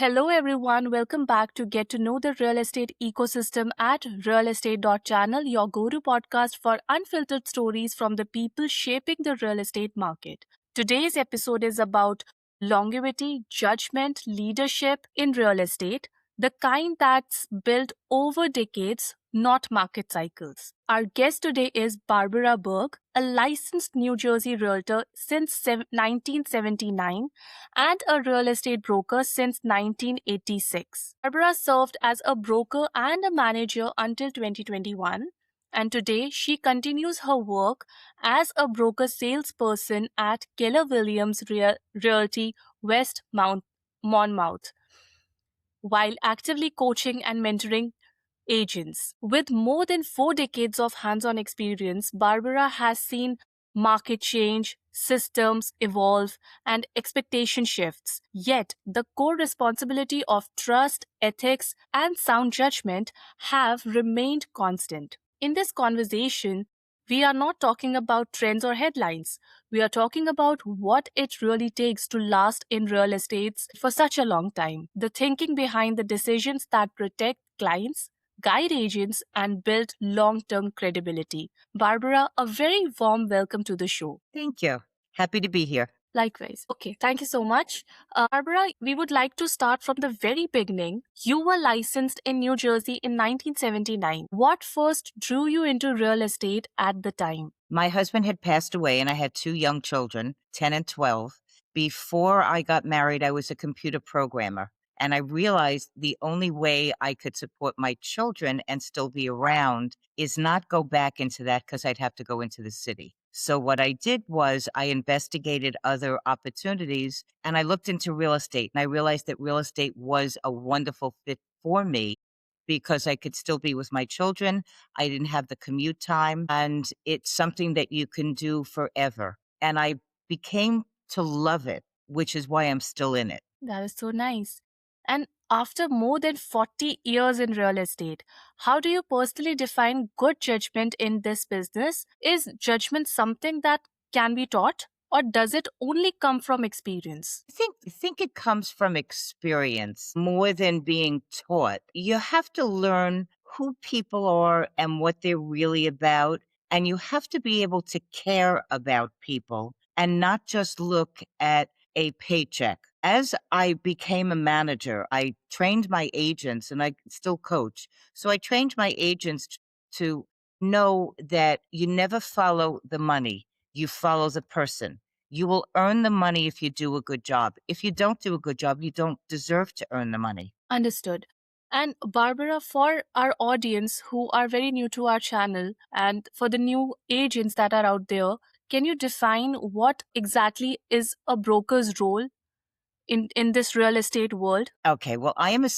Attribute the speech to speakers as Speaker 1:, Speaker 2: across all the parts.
Speaker 1: Hello, everyone. Welcome back to get to know the real estate ecosystem at Real-Estate.Channel, your go to podcast for unfiltered stories from the people shaping the real estate market. Today's episode is about longevity, judgment, leadership in real estate, the kind that's built over decades, not market cycles. Our guest today is Barbara Berg, a licensed New Jersey realtor since 1979 and a real estate broker since 1986. Barbara served as a broker and a manager until 2021, and today she continues her work as a broker salesperson at Keller Williams Realty West Monmouth, while actively coaching and mentoring agents. With more than 4 decades of hands on experience, Barbara has seen market change, systems evolve, and expectation shifts. Yet, the core responsibility of trust, ethics, and sound judgment have remained constant. In this conversation, we are not talking about trends or headlines. We are talking about what it really takes to last in real estate for such a long time. The thinking behind the decisions that protect clients, guide agents, and build long term credibility. Barbara, a very warm welcome to the show.
Speaker 2: Thank you. Happy to be here.
Speaker 1: Likewise. Okay, thank you so much. Barbara, we would like to start from the very beginning. You were licensed in New Jersey in 1979. What first drew you into real estate at the time?
Speaker 2: My husband had passed away and I had two young children, 10 and 12. Before I got married, I was a computer programmer. And I realized the only way I could support my children and still be around is not go back into that because I'd have to go into the city. So what I did was I investigated other opportunities and I looked into real estate and I realized that real estate was a wonderful fit for me because I could still be with my children. I didn't have the commute time, and it's something that you can do forever. And I became to love it, which is why I'm still in it.
Speaker 1: That is so nice. And after more than 40 years in real estate, how do you personally define good judgment in this business? Is judgment something that can be taught, or does it only come from experience?
Speaker 2: I think it comes from experience more than being taught. You have to learn who people are and what they're really about, and you have to be able to care about people and not just look at a paycheck. As I became a manager, I trained my agents and I still coach. So I trained my agents to know that you never follow the money, you follow the person. You will earn the money if you do a good job. If you don't do a good job, you don't deserve to earn the money.
Speaker 1: Understood. And Barbara, for our audience who are very new to our channel and for the new agents that are out there, can you define what exactly is a broker's role in this real estate world?
Speaker 2: Okay, well, I am a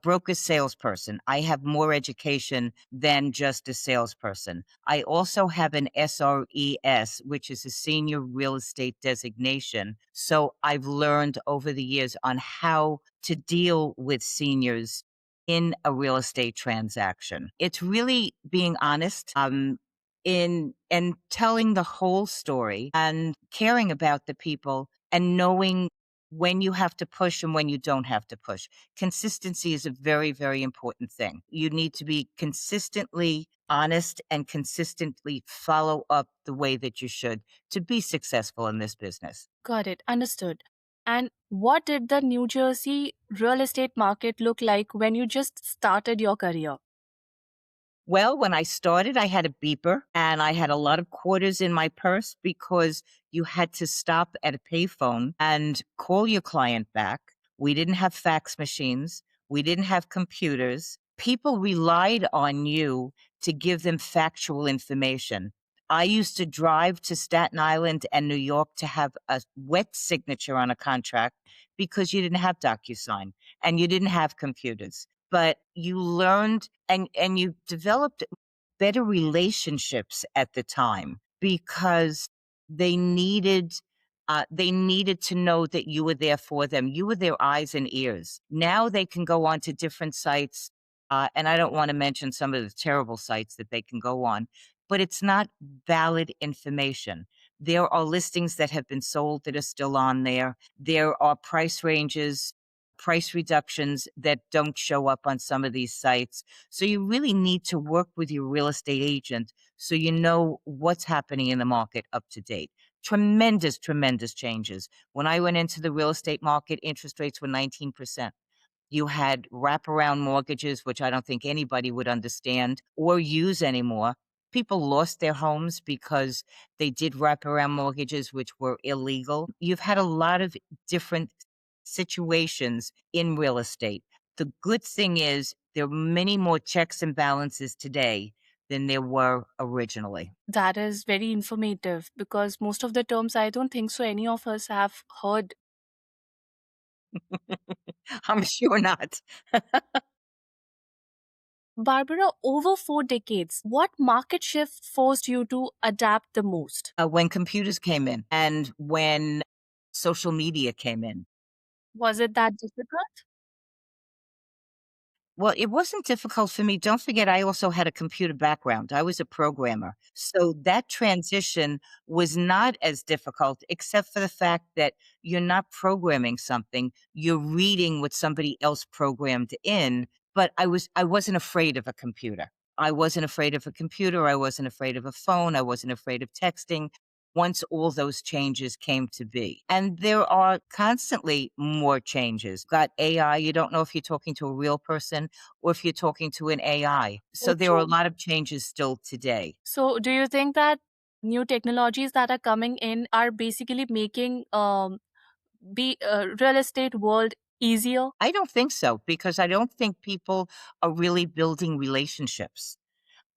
Speaker 2: broker salesperson. I have more education than just a salesperson. I also have an SRES, which is a senior real estate designation. So I've learned over the years on how to deal with seniors in a real estate transaction. It's really being honest. In and telling the whole story and caring about the people and knowing when you have to push and when you don't have to push. Consistency is a very, very important thing. You need to be consistently honest and consistently follow up the way that you should to be successful in this business.
Speaker 1: Got it. Understood. And what did the New Jersey real estate market look like when you just started your career?
Speaker 2: Well, when I started, I had a beeper and I had a lot of quarters in my purse because you had to stop at a payphone and call your client back. We didn't have fax machines. We didn't have computers. People relied on you to give them factual information. I used to drive to Staten Island and New York to have a wet signature on a contract because you didn't have DocuSign and you didn't have computers. But you learned and you developed better relationships at the time because they needed they needed to know that you were there for them. You were their eyes and ears. Now they can go on to different sites, and I don't want to mention some of the terrible sites that they can go on, but it's not valid information. There are listings that have been sold that are still on there. There are price ranges price reductions that don't show up on some of these sites. So you really need to work with your real estate agent so you know what's happening in the market up to date. Tremendous, tremendous changes. When I went into the real estate market, interest rates were 19%. You had wraparound mortgages, which I don't think anybody would understand or use anymore. People lost their homes because they did wraparound mortgages, which were illegal. You've had a lot of different situations in real estate. The good thing is there are many more checks and balances today than there were originally.
Speaker 1: That is very informative because most of the terms I don't think so any of us have heard.
Speaker 2: I'm sure not.
Speaker 1: Barbara, over 4 decades, what market shift forced you to adapt the most?
Speaker 2: When computers came in and when social media came in.
Speaker 1: Was it that difficult?
Speaker 2: Well, it wasn't difficult for me. Don't forget, I also had a computer background. I was a programmer. So that transition was not as difficult, except for the fact that you're not programming something, you're reading what somebody else programmed in. But I wasn't afraid of a computer. I wasn't afraid of a computer. I wasn't afraid of a phone. I wasn't afraid of texting once all those changes came to be. And there are constantly more changes. Got AI, you don't know if you're talking to a real person or if you're talking to an AI. So
Speaker 1: So
Speaker 2: there are a
Speaker 1: true.
Speaker 2: lot of changes still today.
Speaker 1: So, do you think that new technologies that are coming in are basically making be real estate world easier?
Speaker 2: I don't think so because I don't think people are really building relationships.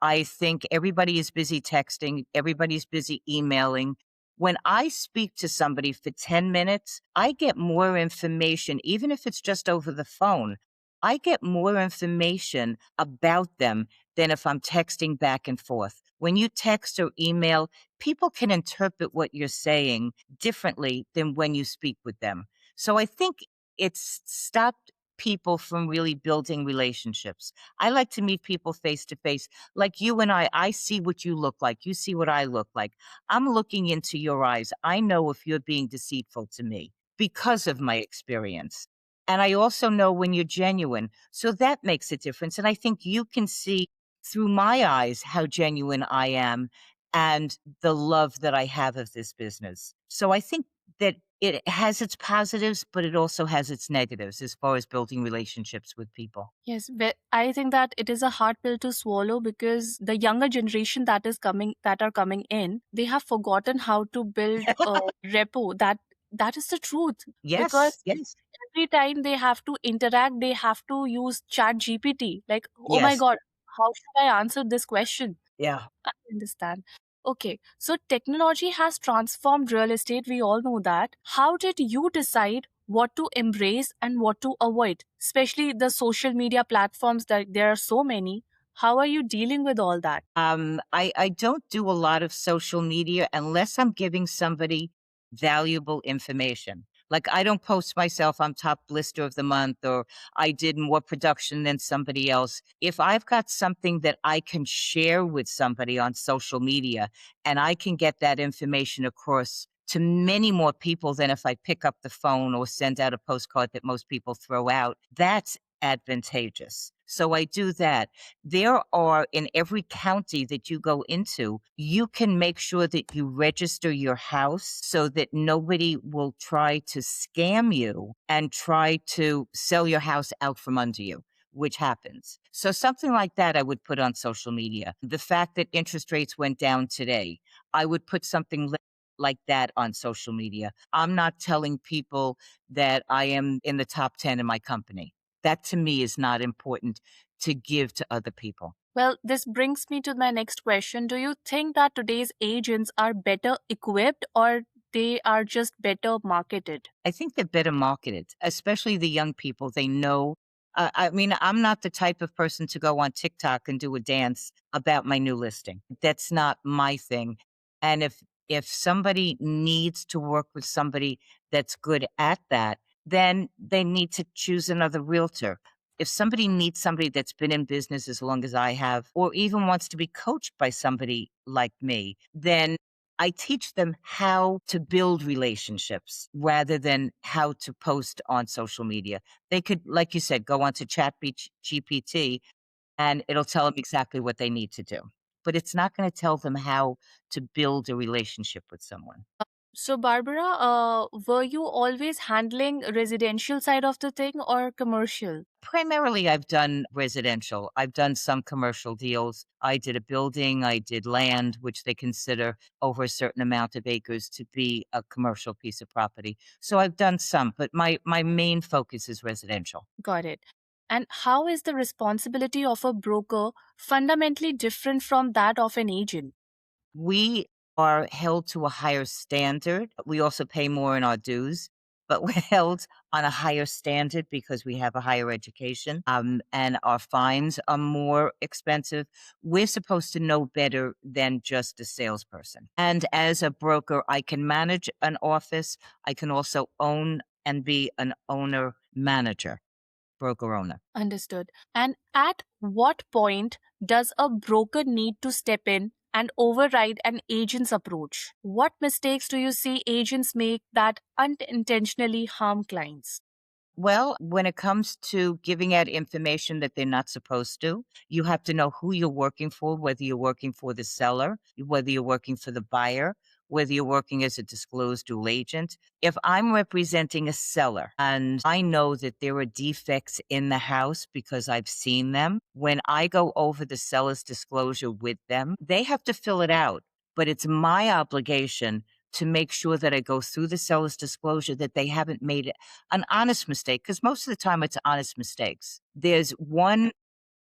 Speaker 2: I think everybody is busy texting, everybody's busy emailing. When I speak to somebody for 10 minutes, I get more information, even if it's just over the phone. I get more information about them than if I'm texting back and forth. When you text or email, people can interpret what you're saying differently than when you speak with them. So I think it's stopped people from really building relationships. I like to meet people face to face like you and I see what you look like. You see what I look like. I'm looking into your eyes. I know if you're being deceitful to me because of my experience. And I also know when you're genuine. So that makes a difference. And I think you can see through my eyes how genuine I am and the love that I have of this business. So I think that it has its positives, but it also has its negatives as far as building relationships with people.
Speaker 1: Yes, I think that it is a hard pill to swallow because the younger generation that are coming in, they have forgotten how to build a repo. That is the truth because
Speaker 2: Yes, yes,
Speaker 1: every time they have to interact, they have to use Chat GPT. Like, oh my
Speaker 2: yes.
Speaker 1: god, how should I answer this question?
Speaker 2: Yeah.
Speaker 1: I understand. Okay, so technology has transformed real estate. We all know that. How did you decide what to embrace and what to avoid? Especially the social media platforms that there are so many. How are you dealing with all that?
Speaker 2: I don't do a lot of social media unless I'm giving somebody valuable information. Like I don't post myself I'm top blister of the month or I did more production than somebody else. If I've got something that I can share with somebody on social media and I can get that information across to many more people than if I pick up the phone or send out a postcard that most people throw out, that's advantageous. So I do that. There are in every county that you go into, you can make sure that you register your house so that nobody will try to scam you and try to sell your house out from under you, which happens. So something like that I would put on social media. The fact that interest rates went down today, I would put something like that on social media. I'm not telling people that I am in the top 10 in my company. That to me is not important to give to other people.
Speaker 1: Well, this brings me to my next question. Do you think that today's agents are better equipped or they are just better marketed?
Speaker 2: I think they're better marketed, especially the young people. They know. I mean, I'm not the type of person to go on TikTok and do a dance about my new listing. That's not my thing. And if somebody needs to work with somebody that's good at that, then they need to choose another realtor. If somebody needs somebody that's been in business as long as I have, or even wants to be coached by somebody like me, then I teach them how to build relationships rather than how to post on social media. They could, like you said, go onto GPT and it'll tell them exactly what they need to do. But it's not going to tell them how to build a relationship with someone.
Speaker 1: So, Barbara, were you always handling residential side of the thing or commercial?
Speaker 2: Primarily, I've done residential. I've done some commercial deals. I did a building, I did land, which they consider over a certain amount of acres to be a commercial piece of property. So I've done some, but my main focus is residential.
Speaker 1: Got it. And how is the responsibility of a broker fundamentally different from that of an agent?
Speaker 2: We are held to a higher standard. We also pay more in our dues, but we're held on a higher standard because we have a higher education, and our fines are more expensive. We're supposed to know better than just a salesperson. And as a broker, I can manage an office. I can also own and be an owner manager, broker owner.
Speaker 1: Understood. And at what point does a broker need to step in and override an agent's approach? What mistakes do you see agents make that unintentionally harm clients?
Speaker 2: Well, when it comes to giving out information that they're not supposed to, you have to know who you're working for, whether you're working for the seller, whether you're working for the buyer, whether you're working as a disclosed dual agent. If I'm representing a seller and I know that there are defects in the house because I've seen them, when I go over the seller's disclosure with them, they have to fill it out. But it's my obligation to make sure that I go through the seller's disclosure that they haven't made an honest mistake, because most of the time it's honest mistakes. There's one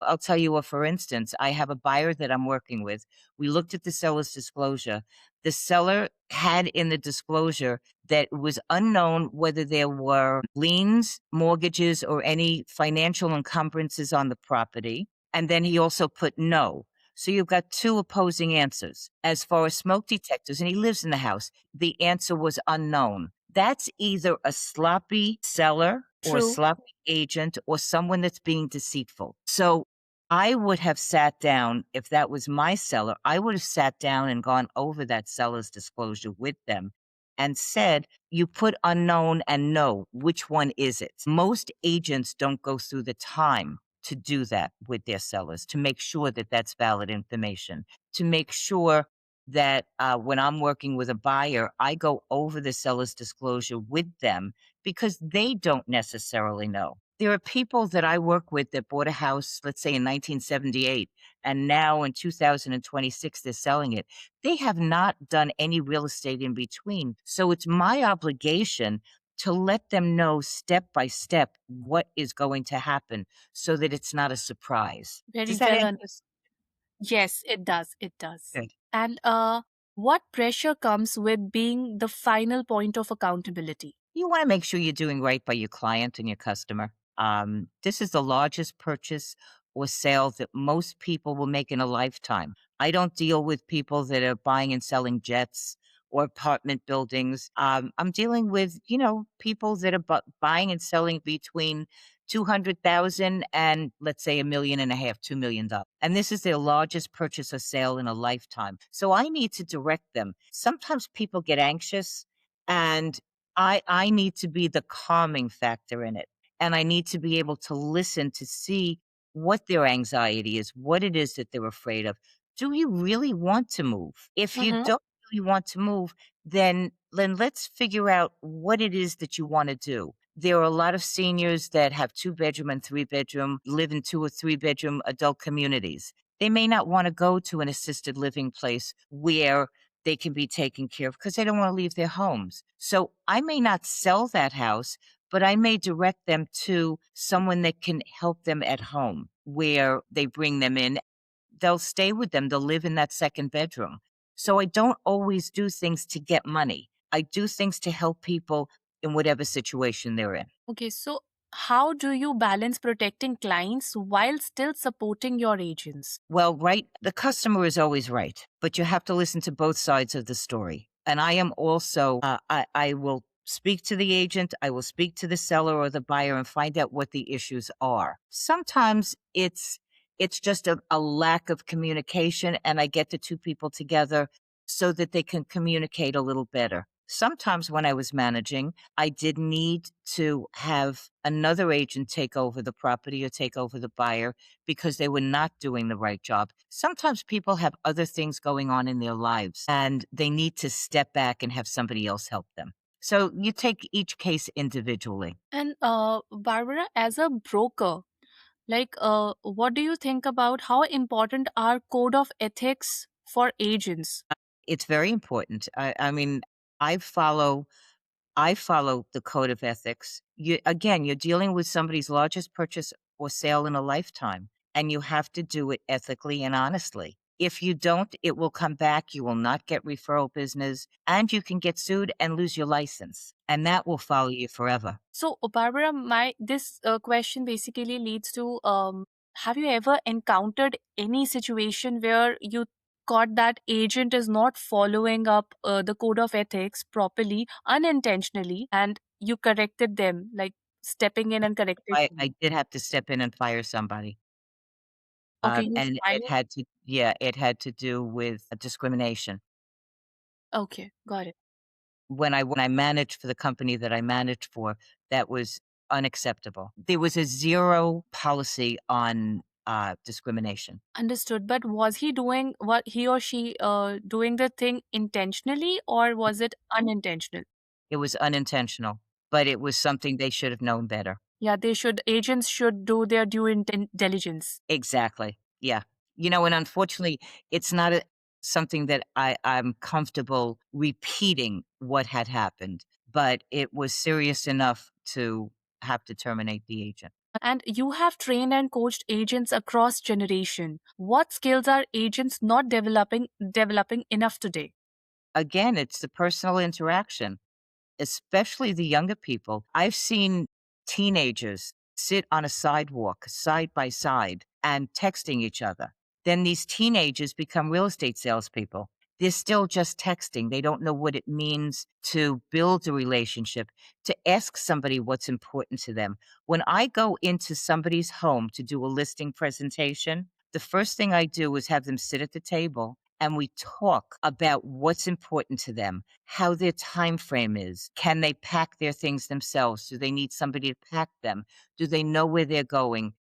Speaker 2: I'll tell you for instance, I have a buyer that I'm working with. We looked at the seller's disclosure. The seller had in the disclosure that it was unknown whether there were liens, mortgages, or any financial encumbrances on the property. And then he also put no. So you've got two opposing answers. As far as smoke detectors, and he lives in the house, the answer was unknown. That's either a sloppy seller or a
Speaker 1: True.
Speaker 2: sloppy agent or someone that's being deceitful. So I would have sat down if that was my seller, I would have sat down and gone over that seller's disclosure with them and said, "You put unknown and no, which one is it?" Most agents don't go through the time to do that with their sellers, to make sure that that's valid information, to make sure that when I'm working with a buyer, I go over the seller's disclosure with them because they don't necessarily know. There are people that I work with that bought a house, let's say in 1978, and now in 2026, they're selling it. They have not done any real estate in between. So it's my obligation to let them know step by step what is going to happen so that it's not a surprise.
Speaker 1: Very
Speaker 2: Does that
Speaker 1: well
Speaker 2: answer?
Speaker 1: understood. Yes, it does. It does.
Speaker 2: Good.
Speaker 1: And what pressure comes with being the final point of accountability?
Speaker 2: You want to make sure you're doing right by your client and your customer. This is the largest purchase or sale that most people will make in a lifetime. I don't deal with people that are buying and selling jets or apartment buildings. I'm dealing with, people that are buying and selling between 200,000 and let's say $1.5 million, $2 million. And this is their largest purchase or sale in a lifetime. So I need to direct them. Sometimes people get anxious and I need to be the calming factor in it, and I need to be able to listen to see what their anxiety is, what it is that they're afraid of. Do you really want to move? If you
Speaker 1: Mm-hmm.
Speaker 2: don't really want to move, then let's figure out what it is that you wanna do. There are a lot of seniors that have 2-bedroom and 3-bedroom, live in 2 or 3-bedroom adult communities. They may not wanna go to an assisted living place where they can be taken care of because they don't want to leave their homes. So I may not sell that house, but I may direct them to someone that can help them at home where they bring them in. They'll stay with them, they'll live in that second bedroom. So I don't always do things to get money. I do things to help people in whatever situation they're in.
Speaker 1: Okay, so how do you balance protecting clients while still supporting your agents?
Speaker 2: Well, right, the customer is always right, but you have to listen to both sides of the story. And I am also, I will speak to the agent, I will speak to the seller or the buyer and find out what the issues are. Sometimes it's just a lack of communication, and I get the two people together so that they can communicate a little better. Sometimes when I was managing, I did need to have another agent take over the property or take over the buyer because they were not doing the right job. Sometimes people have other things going on in their lives and they need to step back and have somebody else help them. So you take each case individually.
Speaker 1: And Barbara, as a broker, what do you think about how important are code of ethics for agents?
Speaker 2: It's very important. I mean, I follow I follow the code of ethics. You're dealing with somebody's largest purchase or sale in a lifetime, and you have to do it ethically and honestly. If you don't, it will come back. You will not get referral business, and you can get sued and lose your license, and that will follow you forever.
Speaker 1: So, Barbara, my this question basically leads to have you ever encountered any situation where you caught that agent is not following up the code of ethics properly unintentionally, and you corrected them, like stepping in and corrected
Speaker 2: I
Speaker 1: them?
Speaker 2: did have to step in and fire somebody,
Speaker 1: Okay, you
Speaker 2: and
Speaker 1: fired.
Speaker 2: it had to do with discrimination.
Speaker 1: Okay, got it.
Speaker 2: When I managed for the company that I managed for, that was unacceptable. There was a 0 policy on, discrimination.
Speaker 1: Understood. But was he doing what he or she doing the thing intentionally, or was it unintentional?
Speaker 2: It was unintentional, but it was something they should have known better.
Speaker 1: Yeah, they should. Agents should do their diligence.
Speaker 2: Exactly. Yeah. And unfortunately, it's not something that I'm comfortable repeating what had happened, but it was serious enough to have to terminate the agent.
Speaker 1: And you have trained and coached agents across generation. What skills are agents not developing enough today?
Speaker 2: Again, it's the personal interaction. Especially the younger people. I've seen teenagers sit on a sidewalk side by side and texting each other. Then these teenagers become real estate salespeople. They're still just texting. They don't know what it means to build a relationship, to ask somebody what's important to them. When I go into somebody's home to do a listing presentation, the first thing I do is have them sit at the table and we talk about what's important to them, how their time frame is. Can they pack their things themselves? Do they need somebody to pack them? Do they know where they're going?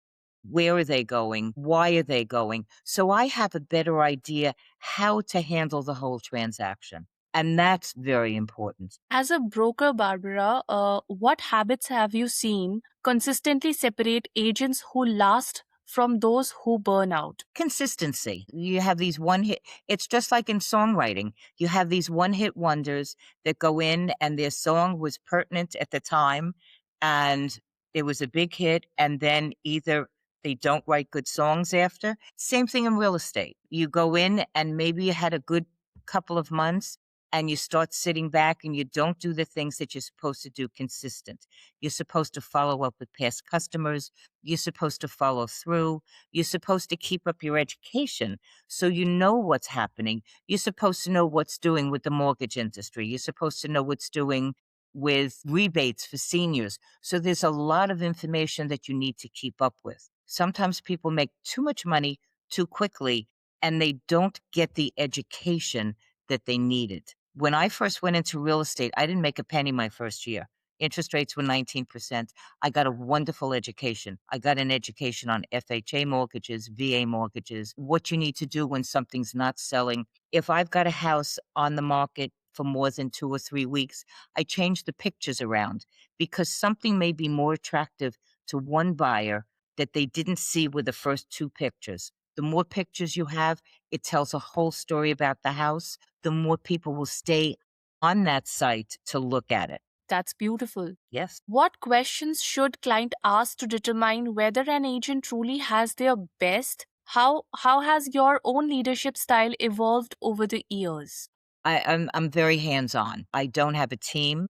Speaker 2: Where are they going? Why are they going? So I have a better idea how to handle the whole transaction. And that's very important.
Speaker 1: As a broker, Barbara, what habits have you seen consistently separate agents who last from those who burn out?
Speaker 2: Consistency. You have these one hit it's just like in songwriting. You have these one hit wonders that go in and their song was pertinent at the time and it was a big hit and then either they don't write good songs after. Same thing in real estate. You go in and maybe you had a good couple of months and you start sitting back and you don't do the things that you're supposed to do consistent. You're supposed to follow up with past customers. You're supposed to follow through. You're supposed to keep up your education so you know what's happening. You're supposed to know what's doing with the mortgage industry. You're supposed to know what's doing with rebates for seniors. So there's a lot of information that you need to keep up with. Sometimes people make too much money too quickly and they don't get the education that they needed. When I first went into real estate, I didn't make a penny my first year. Interest rates were 19%. I got a wonderful education. I got an education on FHA mortgages, VA mortgages, what you need to do when something's not selling. If I've got a house on the market for more than 2 or 3 weeks, I change the pictures around because something may be more attractive to one buyer that they didn't see with the first two pictures. The more pictures you have, it tells a whole story about the house. The more people will stay on that site to look at it.
Speaker 1: That's beautiful.
Speaker 2: Yes.
Speaker 1: What questions should client ask to determine whether an agent truly has their best? How has your own leadership style evolved over the years?
Speaker 2: I'm very hands-on. I don't have a team.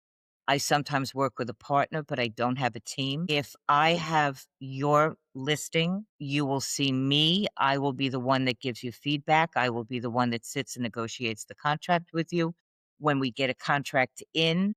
Speaker 2: I sometimes work with a partner, but I don't have a team. If I have your listing, you will see me. I will be the one that gives you feedback. I will be the one that sits and negotiates the contract with you. When we get a contract in,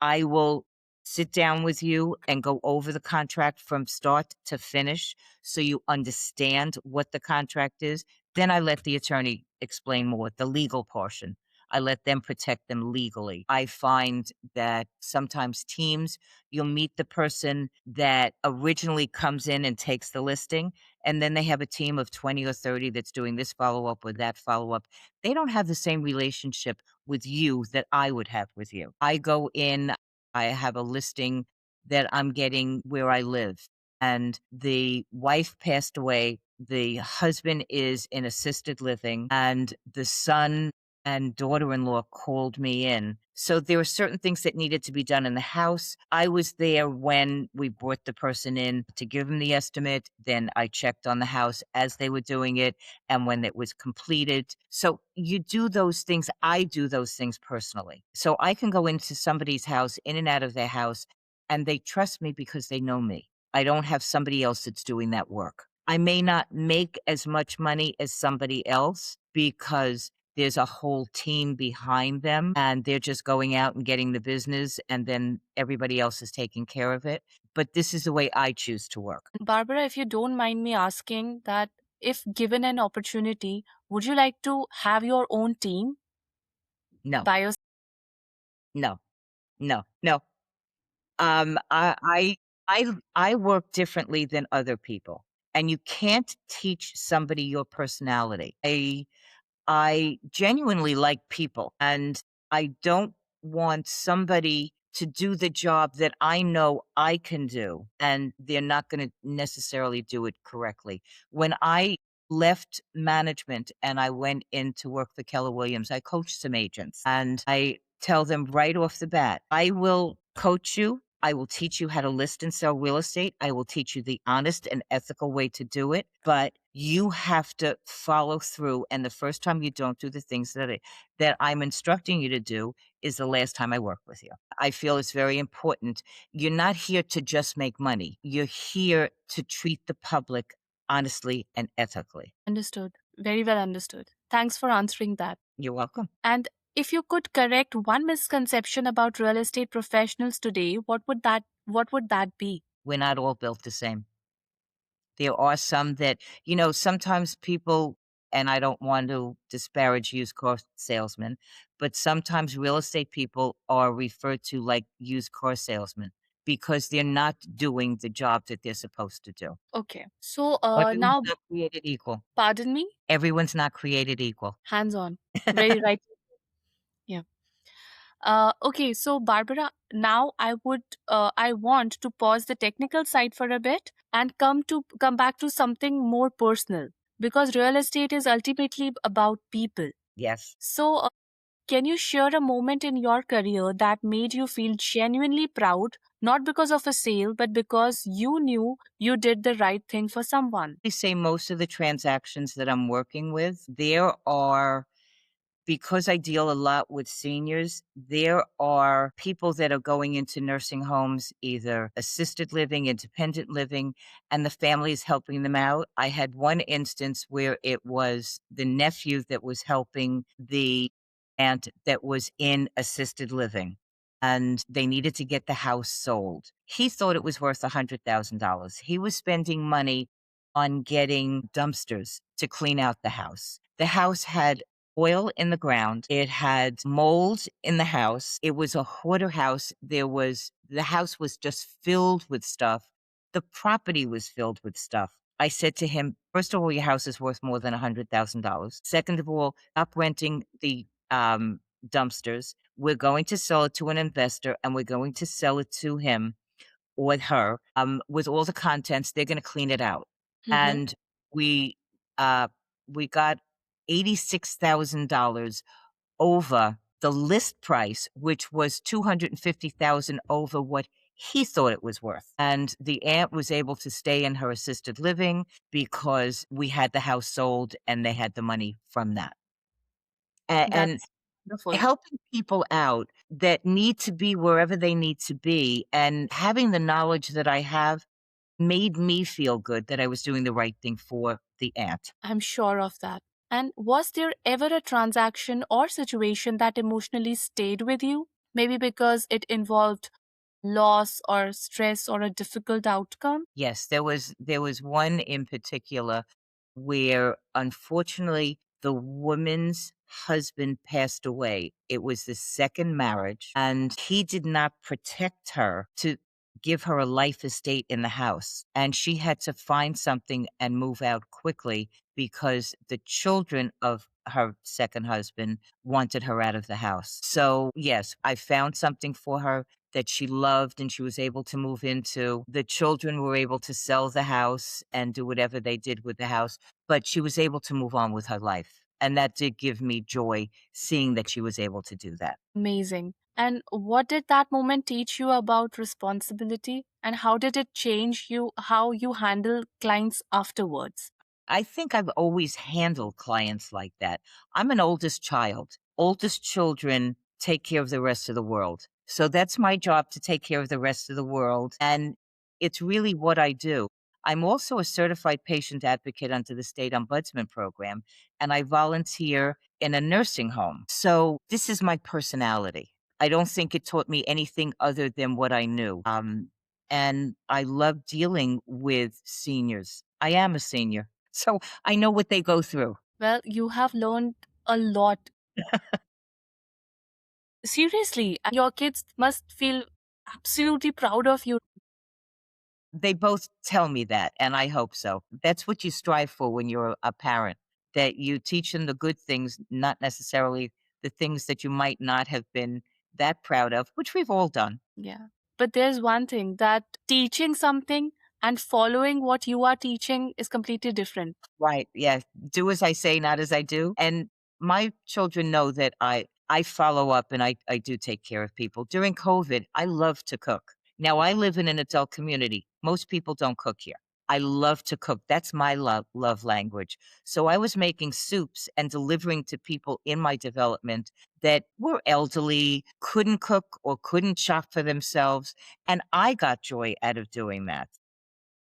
Speaker 2: I will sit down with you and go over the contract from start to finish so you understand what the contract is. Then I let the attorney explain more, the legal portion. I let them protect them legally. I find that sometimes teams, you'll meet the person that originally comes in and takes the listing, and then they have a team of 20 or 30 that's doing this follow up or that follow up. They don't have the same relationship with you that I would have with you. I go in, I have a listing that I'm getting where I live, and the wife passed away. The husband is in assisted living, and the son and daughter-in-law called me in. So there were certain things that needed to be done in the house. I was there when we brought the person in to give them the estimate. Then I checked on the house as they were doing it and when it was completed. So you do those things. I do those things personally. So I can go into somebody's house, in and out of their house, and they trust me because they know me. I don't have somebody else that's doing that work. I may not make as much money as somebody else because there's a whole team behind them and they're just going out and getting the business and then everybody else is taking care of it. But this is the way I choose to work.
Speaker 1: Barbara, if you don't mind me asking that, if given an opportunity, would you like to have your own team
Speaker 2: No,
Speaker 1: by your
Speaker 2: no, no, no. I work differently than other people, and you can't teach somebody your personality. I genuinely like people, and I don't want somebody to do the job that I know I can do, and they're not going to necessarily do it correctly. When I left management and I went in to work for Keller Williams, I coached some agents, and I tell them right off the bat, I will coach you. I will teach you how to list and sell real estate. I will teach you the honest and ethical way to do it, but you have to follow through. And the first time you don't do the things that I'm instructing you to do is the last time I work with you. I feel it's very important. You're not here to just make money. You're here to treat the public honestly and ethically.
Speaker 1: understood? Very well understood. Thanks for answering that.
Speaker 2: You're welcome.
Speaker 1: And if you could correct one misconception about real estate professionals today, what would that be?
Speaker 2: We're not all built the same. There are some that, sometimes people, and I don't want to disparage used car salesmen, but sometimes real estate people are referred to like used car salesmen because they're not doing the job that they're supposed to do.
Speaker 1: Okay. So
Speaker 2: Everyone's
Speaker 1: now,
Speaker 2: not created equal.
Speaker 1: pardon me,
Speaker 2: Everyone's not created equal.
Speaker 1: hands on. Very right. Yeah. Okay, so Barbara, now I want to pause the technical side for a bit and come back to something more personal, because real estate is ultimately about people.
Speaker 2: Yes.
Speaker 1: So, can you share a moment in your career that made you feel genuinely proud, not because of a sale, but because you knew you did the right thing for someone?
Speaker 2: I say most of the transactions that I'm working with, there are because I deal a lot with seniors, there are people that are going into nursing homes, either assisted living, independent living, and the family is helping them out. I had one instance where it was the nephew that was helping the aunt that was in assisted living, and they needed to get the house sold. He thought it was worth $100,000. He was spending money on getting dumpsters to clean out the house. The house had oil in the ground. It had mold in the house. It was a hoarder house. The house was just filled with stuff. The property was filled with stuff. I said to him, first of all, your house is worth more than $100,000. Second of all, stop renting the dumpsters. We're going to sell it to an investor and we're going to sell it to him with her, with all the contents. They're gonna clean it out.
Speaker 1: Mm-hmm.
Speaker 2: And we, we got $86,000 over the list price, which was 250,000 over what he thought it was worth. And the aunt was able to stay in her assisted living because we had the house sold and they had the money from that. And
Speaker 1: That's wonderful.
Speaker 2: helping people out that need to be wherever they need to be and having the knowledge that I have made me feel good that I was doing the right thing for the aunt.
Speaker 1: I'm sure of that. And was there ever a transaction or situation that emotionally stayed with you? Maybe because it involved loss or stress or a difficult outcome?
Speaker 2: Yes, there was one in particular where unfortunately the woman's husband passed away. It was the second marriage, and he did not protect her to give her a life estate in the house. And she had to find something and move out quickly because the children of her second husband wanted her out of the house. So, yes, I found something for her that she loved and she was able to move into. The children were able to sell the house and do whatever they did with the house, but she was able to move on with her life. And that did give me joy seeing that she was able to do that.
Speaker 1: Amazing. And what did that moment teach you about responsibility? And how did it change you, how you handle clients afterwards?
Speaker 2: I think I've always handled clients like that. I'm an oldest child. Oldest children take care of the rest of the world. So that's my job to take care of the rest of the world. And it's really what I do. I'm also a certified patient advocate under the state ombudsman program, and I volunteer in a nursing home. So this is my personality. I don't think it taught me anything other than what I knew. And I love dealing with seniors. I am a senior. So I know what they go through.
Speaker 1: Well, you have learned a lot. Seriously, and your kids must feel absolutely proud of you.
Speaker 2: They both tell me that, and I hope so. That's what you strive for when you're a parent, that you teach them the good things, not necessarily the things that you might not have been that proud of, which we've all done.
Speaker 1: Yeah. But there's one thing that teaching something and following what you are teaching is completely different.
Speaker 2: Right, yeah. Do as I say, not as I do, and my children know that I follow up and I do take care of people. During COVID, I love to cook. Now, I live in an adult community. Most people don't cook here. I love to cook. That's my love language. So I was making soups and delivering to people in my development that were elderly, couldn't cook or couldn't shop for themselves, and I got joy out of doing that.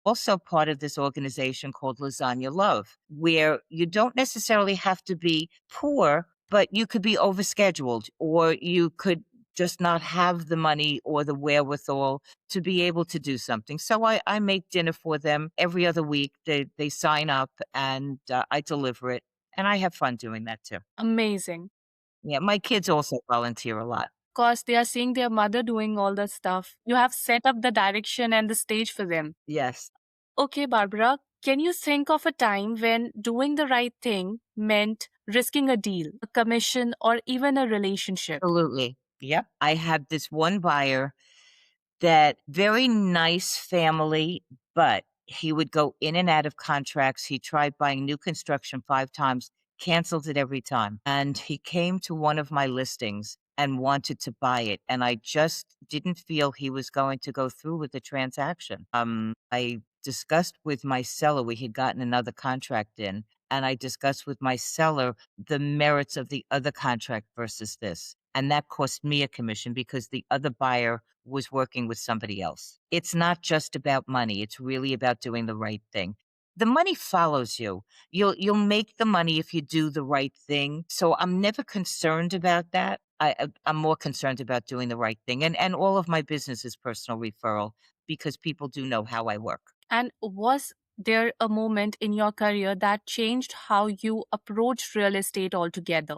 Speaker 2: Also part of this organization called Lasagna Love, where you don't necessarily have to be poor, but you could be overscheduled or you could just not have the money or the wherewithal to be able to do something. So I make dinner for them every other week. They sign up and I deliver it. And I have fun doing that too.
Speaker 1: Amazing.
Speaker 2: Yeah, my kids also volunteer a lot.
Speaker 1: Because they are seeing their mother doing all the stuff. You have set up the direction and the stage for them.
Speaker 2: Yes.
Speaker 1: Okay, Barbara, can you think of a time when doing the right thing meant risking a deal, a commission, or even a relationship?
Speaker 2: Absolutely. Yep. I had this one buyer that very nice family, but he would go in and out of contracts. He tried buying new construction 5 times, canceled it every time. And he came to one of my listings and wanted to buy it. And I just didn't feel he was going to go through with the transaction. I discussed with my seller, we had gotten another contract in, and I discussed with my seller the merits of the other contract versus this. And that cost me a commission because the other buyer was working with somebody else. It's not just about money. It's really about doing the right thing. The money follows you. You'll make the money if you do the right thing. So I'm never concerned about that. I'm more concerned about doing the right thing. And all of my business is personal referral because people do know how I work.
Speaker 1: And was there a moment in your career that changed how you approached real estate altogether?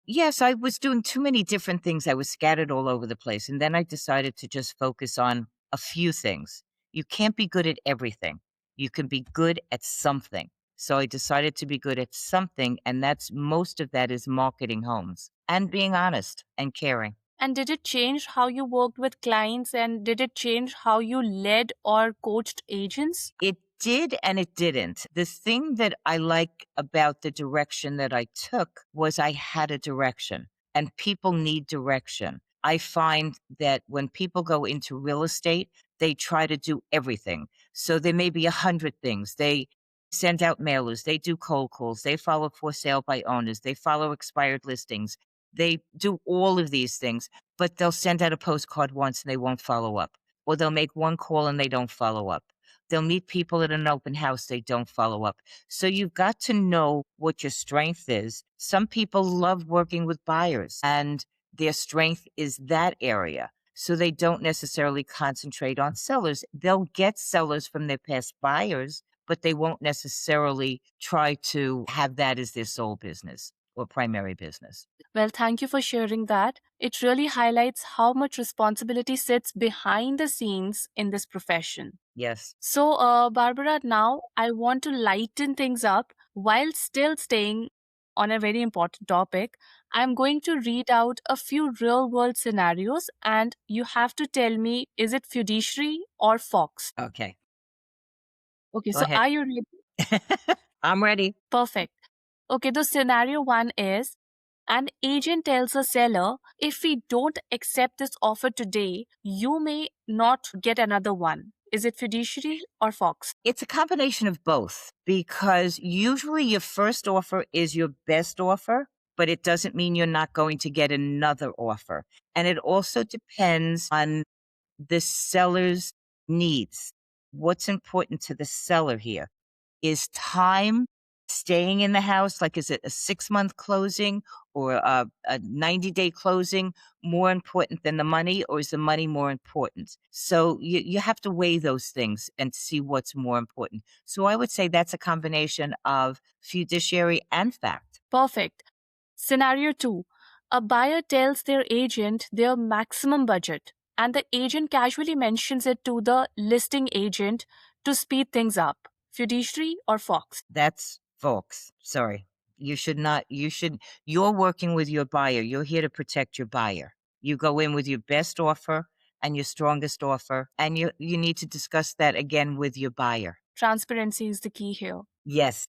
Speaker 2: Yes, I was doing too many different things. I was scattered all over the place. And then I decided to just focus on a few things. You can't be good at everything. You can be good at something. So I decided to be good at something. And that's most of that is marketing homes and being honest and caring.
Speaker 1: And did it change how you worked with clients and did it change how you led or coached agents?
Speaker 2: It did and it didn't. The thing that I like about the direction that I took was I had a direction, and people need direction. I find that when people go into real estate, they try to do everything. So there may be 100 things. They send out mailers, they do cold calls, they follow for sale by owners, they follow expired listings. They do all of these things, but they'll send out a postcard once and they won't follow up. Or they'll make one call and they don't follow up. They'll meet people at an open house, they don't follow up. So you've got to know what your strength is. Some people love working with buyers and their strength is that area. So they don't necessarily concentrate on sellers. They'll get sellers from their past buyers, but they won't necessarily try to have that as their sole business. or primary business.
Speaker 1: Well, thank you for sharing that. It really highlights how much responsibility sits behind the scenes in this profession.
Speaker 2: Yes.
Speaker 1: So, Barbara, now I want to lighten things up while still staying on a very important topic. I'm going to read out a few real world scenarios, and you have to tell me, is it fiduciary or fox?
Speaker 2: Okay.
Speaker 1: Okay,
Speaker 2: Go
Speaker 1: so
Speaker 2: ahead.
Speaker 1: are you ready?
Speaker 2: I'm ready.
Speaker 1: Perfect. Okay, the scenario one is an agent tells a seller, if we don't accept this offer today, you may not get another one. Is it fiduciary or fox?
Speaker 2: It's a combination of both because usually your first offer is your best offer, but it doesn't mean you're not going to get another offer. And it also depends on the seller's needs. What's important to the seller here? Is time staying in the house, like, is it a 6-month closing or a 90-day closing more important than the money, or is the money more important? So you have to weigh those things and see what's more important. So I would say that's a combination of fiduciary and fact.
Speaker 1: Perfect. Scenario 2. A buyer tells their agent their maximum budget, and the agent casually mentions it to the listing agent to speed things up. Fiduciary or fox?
Speaker 2: That's folks. Sorry. You should not, you're working with your buyer. You're here to protect your buyer. You go in with your best offer and your strongest offer, and you need to discuss that again with your buyer.
Speaker 1: Transparency is the key here.
Speaker 2: Yes.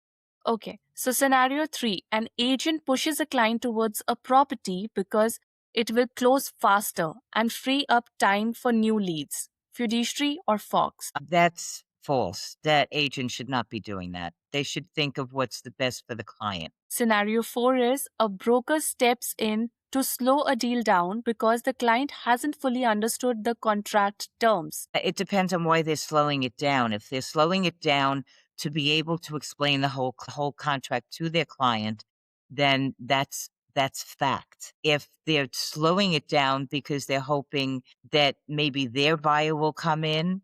Speaker 1: Okay, so scenario 3, an agent pushes a client towards a property because it will close faster and free up time for new leads. Fiduciary or fox?
Speaker 2: That's false. That agent should not be doing that. They should think of what's the best for the client.
Speaker 1: Scenario 4 is a broker steps in to slow a deal down because the client hasn't fully understood the contract terms.
Speaker 2: It depends on why they're slowing it down. If they're slowing it down to be able to explain the whole contract to their client, then that's fact. If they're slowing it down because they're hoping that maybe their buyer will come in,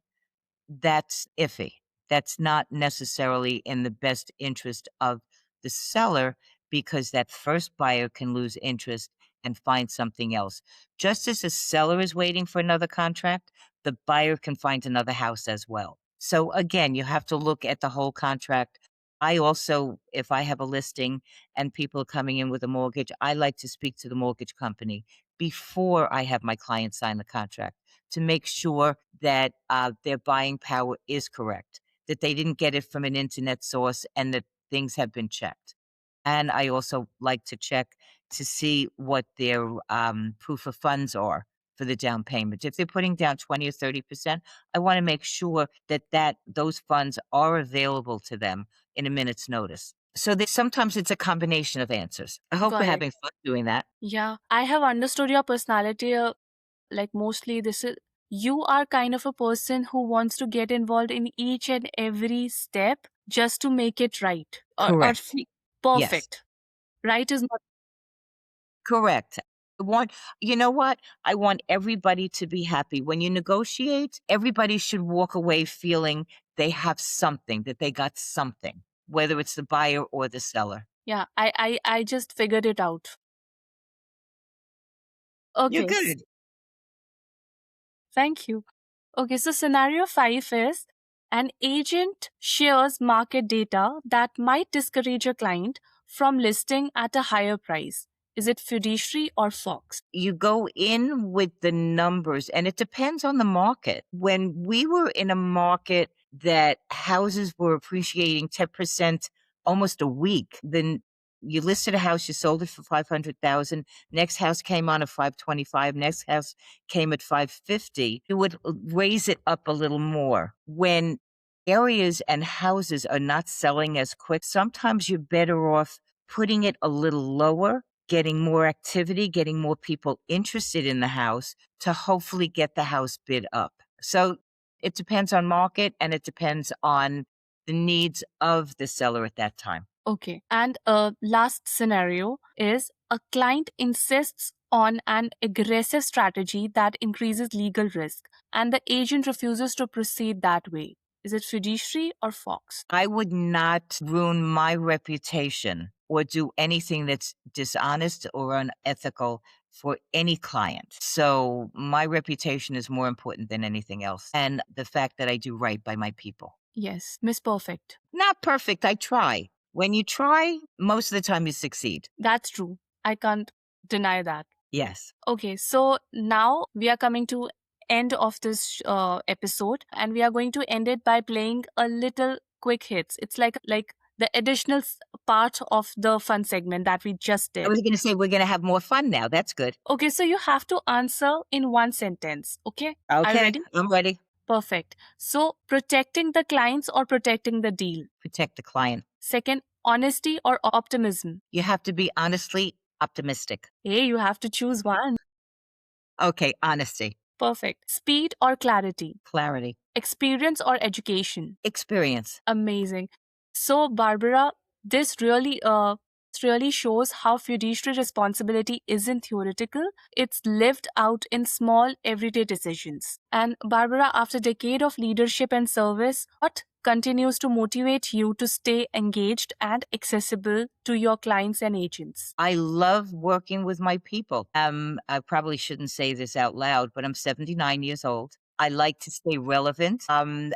Speaker 2: that's iffy. That's not necessarily in the best interest of the seller because that first buyer can lose interest and find something else. Just as the seller is waiting for another contract, the buyer can find another house as well. So again, you have to look at the whole contract. I also, if I have a listing and people are coming in with a mortgage, I like to speak to the mortgage company before I have my client sign the contract to make sure that their buying power is correct, that they didn't get it from an internet source, and that things have been checked. And I also like to check to see what their proof of funds are for the down payment. If they're putting down 20 or 30%, I want to make sure that those funds are available to them in a minute's notice. So sometimes it's a combination of answers. I hope we're
Speaker 1: Got it.
Speaker 2: having fun doing that.
Speaker 1: Yeah, I have understood your personality. Like, mostly, this is you are kind of a person who wants to get involved in each and every step just to make it right
Speaker 2: Correct. Yes.
Speaker 1: perfect. Right is not.
Speaker 2: Correct. I want You know what? I want everybody to be happy. When you negotiate, everybody should walk away feeling they have something, that they got something, whether it's the buyer or the seller.
Speaker 1: Yeah, I just figured it out.
Speaker 2: You're
Speaker 1: Okay,
Speaker 2: good.
Speaker 1: thank you. Okay, so scenario 5 is an agent shares market data that might discourage a client from listing at a higher price. Is it fiduciary or fox?
Speaker 2: You go in with the numbers, and it depends on the market. When we were in a market that houses were appreciating 10% almost a week, then you listed a house, you sold it for 500,000. Next house came on at 525. Next house came at 550. You would raise it up a little more. When areas and houses are not selling as quick, sometimes you're better off putting it a little lower, getting more activity, getting more people interested in the house to hopefully get the house bid up. So it depends on market, and it depends on the needs of the seller at that time.
Speaker 1: Okay. And a last scenario is a client insists on an aggressive strategy that increases legal risk, and the agent refuses to proceed that way. Is it fiduciary or fox?
Speaker 2: I would not ruin my reputation or do anything that's dishonest or unethical for any client. So my reputation is more important than anything else. And the fact that I do right by my people.
Speaker 1: Yes, Miss Perfect.
Speaker 2: Not perfect, I try. When you try, most of the time you succeed.
Speaker 1: That's true. I can't deny that.
Speaker 2: Yes.
Speaker 1: Okay, so now we are coming to end of this episode, and we are going to end it by playing a little quick hits. It's like the additional part of the fun segment that we just
Speaker 2: I
Speaker 1: did.
Speaker 2: was going to say we're going to have more fun now. That's good.
Speaker 1: Okay, so you have to answer in one sentence. Okay, are you
Speaker 2: Okay,
Speaker 1: ready?
Speaker 2: I'm ready.
Speaker 1: Perfect. So protecting the clients or protecting the deal?
Speaker 2: Protect the client.
Speaker 1: Second, honesty or optimism?
Speaker 2: You have to be honestly optimistic.
Speaker 1: Hey, you have to choose one.
Speaker 2: Okay, honesty,
Speaker 1: Perfect. Speed or clarity?
Speaker 2: clarity,
Speaker 1: Experience or education?
Speaker 2: experience.
Speaker 1: Amazing. So, Barbara, this really shows how fiduciary responsibility isn't theoretical, it's lived out in small everyday decisions. And Barbara, after a decade of leadership and service, what continues to motivate you to stay engaged and accessible to your clients and agents?
Speaker 2: I love working with my people. I probably shouldn't say this out loud, but I'm 79 years old. I like to stay relevant, and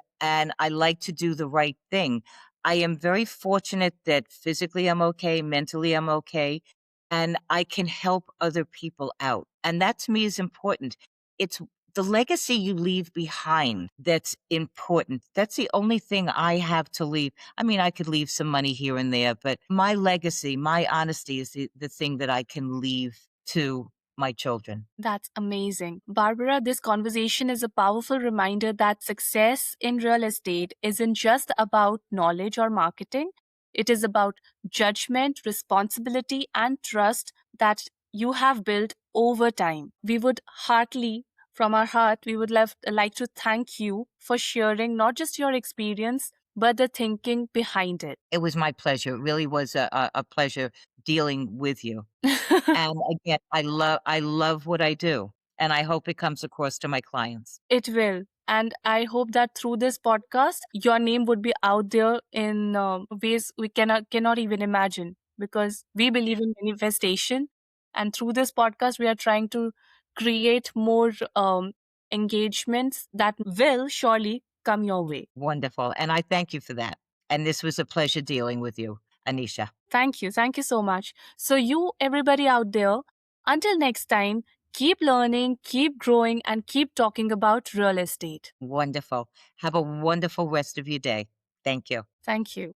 Speaker 2: I like to do the right thing. I am very fortunate that physically I'm okay, mentally I'm okay, and I can help other people out. And that to me is important. It's the legacy you leave behind that's important. That's the only thing I have to leave. I mean, I could leave some money here and there, but my legacy, my honesty is the thing that I can leave to my children.
Speaker 1: That's amazing. Barbara, this conversation is a powerful reminder that success in real estate isn't just about knowledge or marketing. It is about judgment, responsibility, and trust that you have built over time. We would heartily, from our heart, we would like to thank you for sharing not just your experience, but the thinking behind it.
Speaker 2: It was my pleasure. It really was a pleasure dealing with you. And again, I love what I do, and I hope it comes across to my clients.
Speaker 1: It will. And I hope that through this podcast, your name would be out there in ways we cannot even imagine, because we believe in manifestation. And through this podcast, we are trying to create more engagements that will surely come your way.
Speaker 2: Wonderful, and I thank you for that. And this was a pleasure dealing with you, Anisha.
Speaker 1: Thank you. Thank you so much. So, you, everybody out there, until next time, keep learning, keep growing, and keep talking about real estate.
Speaker 2: Wonderful. Have a wonderful rest of your day. Thank you.
Speaker 1: Thank you.